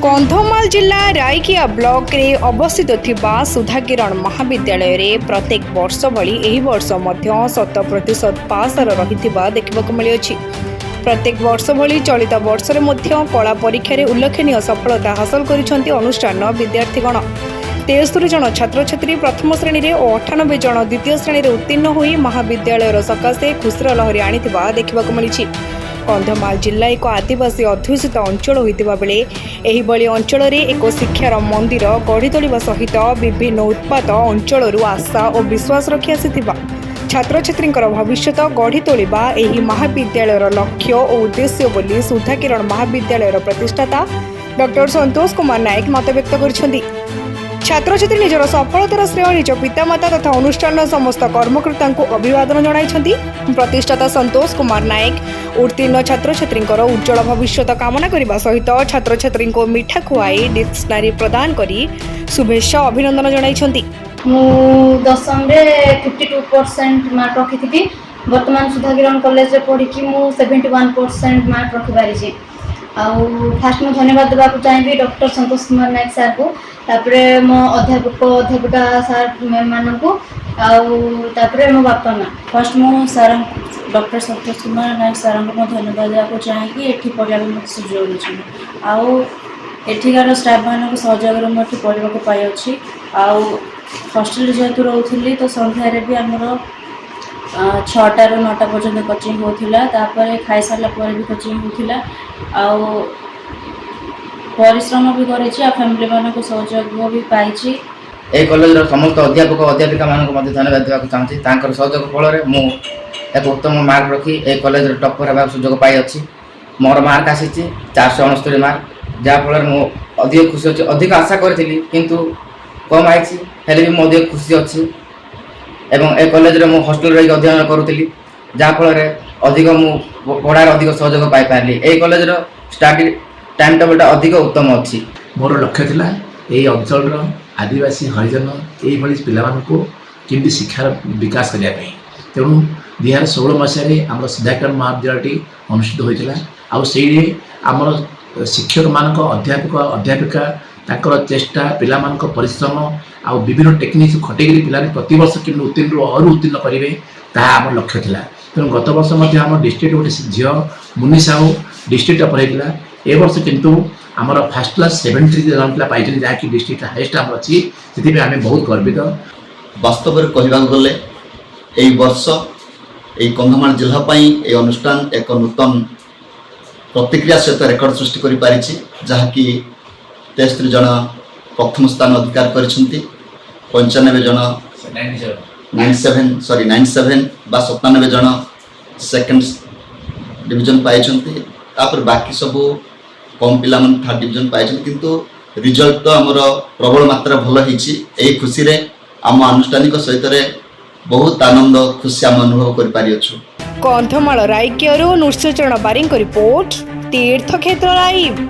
कंधमाल जिला रायकिया ब्लॉक रे अवस्थित थिबा सुधाकिरण महाविद्यालय रे प्रत्येक वर्ष भली एही वर्ष मध्य 100% पास रहिथिबा देखिबाकु मिली अछि। प्रत्येक वर्ष भली चलित वर्ष रे मध्य कला परीक्षा रे उल्लेखनीय सफलता हासिल करिसंती अनुष्ठान विद्यार्थीगण। 73 जन छात्र छात्री प्रथम श्रेणी रे और 98 जन द्वितीय श्रेणी रे उत्तीर्ण होई महाविद्यालय सकाशे खुशीर लहरी आनिथिबा देखिबाकु मिलिछि। कंधमाल जिला एक आदिवासी अध्युषित अंचल होइतिबा बेले एही बळी अंचल रे एक शिक्षार मंदिर गढ़ी तोलिबा सहित विभिन्न उत्पाद अंचल आशा और विश्वास रखी आसिथिबा छात्र छात्रींकर भविष्य गढ़ी तोलिबा एही महाविद्यालयर लक्ष्य और उद्देश्य बोली सुधाकिरण महाविद्यालयर प्रतिष्ठाता डॉक्टर संतोष कुमार नायक मत व्यक्त करिसेंती। छात्र छात्री निजर सफलतार श्रेय निज पितामाता तथा अनुष्ठान समस्त कर्मकर्ता अभिवादन जणाइछंती। प्रतिष्ठाता संतोष कुमार नायक उत्तीर्ण छात्र छात्री उज्जवल भविष्य कामना करने सहित छात्र छात्री को मिठा खुआई डिक्शनारी प्रदान करी शुभेच्छा अभिनंदन जणाइछंती। दशम रे 52% मार्क रखी वर्तमान सुधाकिरण कॉलेज पढ़ी 71% मार्क रखी पारिछि। फास्ट में धन्यवाद देवाक चाहिए डॉक्टर संतोष कुमार नायक सर को, तापरे मो अध्यापक अध्यापिका सर मैम मान को मो बापा माँ। फर्स्ट मो sir doctor Santosh Kumar Nayak sir को धन्यवाद देवाक चाहिए एठी पढ़ा मत सुजोग देछन एठिकार स्टाफ मान सहयोग में पढ़ा पाई अच्छी। हॉस्टेल जेहेतु रोली तो सन्धार भी आमर 6टा ରୁ 9ଟା पर्यंत कोचिंग होता, खाई सारा भी कोचिंग होता। परिश्रम भी करें फैमिली मान सहयोग भी पाई। ए कॉलेज समस्त अध्यापक अध्यापिका मान धन्यवाद देवाक चाहूँगी। सहयोग फल एक उत्तम मार्क रखी ए कॉलेज टॉपर होगा सुजोग पाई अच्छी। मोर मार्क आसी 469 मार्क, जहाँफल मु अधिक खुशी अच्छी। अधिक आशा करी किंतु कम आई हेल्ले भी अधिक खुशी अच्छी। एवं ए कॉलेज रे मु हॉस्टेल रही अध्ययन करूली, जहाँफल अधिक मु पढ़ार अधिक सहयोग पाई पारली। ए कॉलेज रो स्टडी टाइम टेबल अधिक उत्तम अच्छी। मोर लक्ष्य थिला एई अंचल आदिवासी हरिजन यही पिलामानकु केमती शिक्षार विकास करने। तेणु 2016 मसीह आम सुधाकिरण महाविद्यालय अनुष्ठित होता। आमर शिक्षक मान अध्यापक अध्यापिका तांकर चेष्टा पिलामानक परिश्रम आ विभिन्न टेक्निक्स खटेकरी पिला प्रति वर्ष केमती उत्तीर्ण और उत्तीर्ण करेंगे ताहा आम लक्ष्य थिला। तेणु गत वर्ष आम डिस्ट्रिक्ट गोटे झील मुनि साहू डिस्ट्रिक्ट टॉपर होता। ए वर्ष किंतु आमर फर्स्ट क्लास 73 जन पिला पाई जहाँकि डिस्ट्रिक्ट हाईएस्ट आम अच्छी, से आम बहुत गर्वित। वास्तव में कहवा गले यही वर्ष यही कंधमाल जिलापाई ये अनुष्ठान एक नूतन प्रतिक्रिया सहित रेकर्ड सृष्टि कर पारिछि, जहाँकि 73 जन प्रथम स्थान अधिकार कर 95 जन 97 बा 97 जन सेकेंड डिवीजन पाई। बाकी सब कम पिला थर्ड डिवीजन पाई, किंतु रिजल्ट तो आमर प्रबल मात्रा भल होई। खुशी रे आम आनुष्ठानिक सहित बहुत आनंद खुशी आम अनुभव कर पारि अछु। कंधमाल रायकिया नुश्चरण बारिंग रिपोर्ट तीर्थक्षेत्र लाइव।